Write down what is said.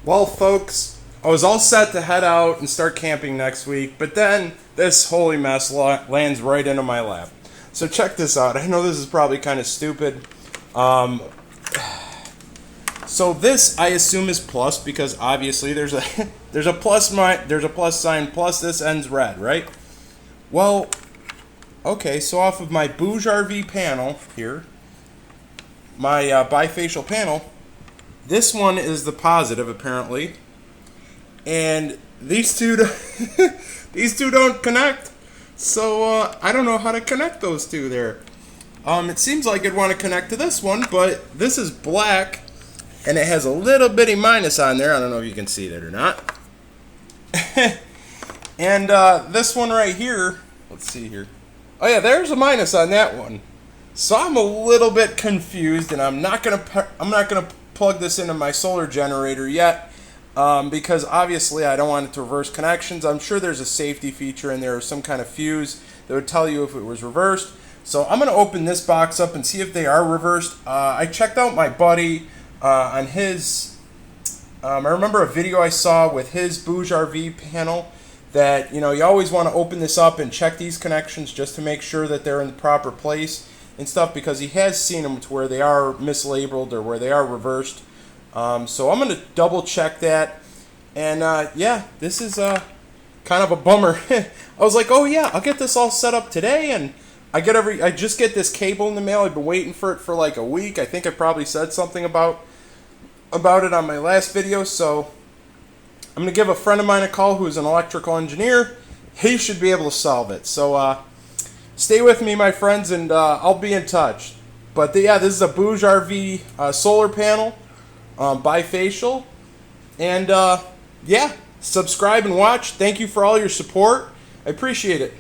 Well, folks, I was all set to head out and start camping next week, but then this holy mess lands right into my lap. So check this out. I know this is probably kind of stupid. So this I assume is plus because obviously there's a there's a plus sign plus this ends red, right? Well, okay, so off of my Bouge RV panel here, my bifacial panel, this one is the positive apparently, and these two these two don't connect. So I don't know how to connect those two there. It seems like I'd want to connect to this one, but this is black, and it has a little bitty minus on there. I don't know if you can see that or not. And this one right here, let's see here. Oh yeah, there's a minus on that one. So I'm a little bit confused, and I'm not gonna plug this into my solar generator yet, because obviously I don't want it to reverse connections. I'm sure there's a safety feature in there or some kind of fuse that would tell you if it was reversed. So I'm gonna open this box up and see if they are reversed. I checked out my buddy on his. I remember a video I saw with his Bouge RV panel that you always want to open this up and check these connections just to make sure that they're in the proper place and stuff, because he has seen them to where they are mislabeled or where they are reversed. So I'm going to double check that. And yeah, this is kind of a bummer. I was like, oh yeah, I'll get this all set up today, and I just get this cable in the mail. I've been waiting for it for like a week. I think I probably said something about it on my last video. So I'm going to give a friend of mine a call who's an electrical engineer. He should be able to solve it. So stay with me, my friends, and I'll be in touch. But yeah, this is a Bouge RV solar panel, bifacial. And yeah, subscribe and watch. Thank you for all your support. I appreciate it.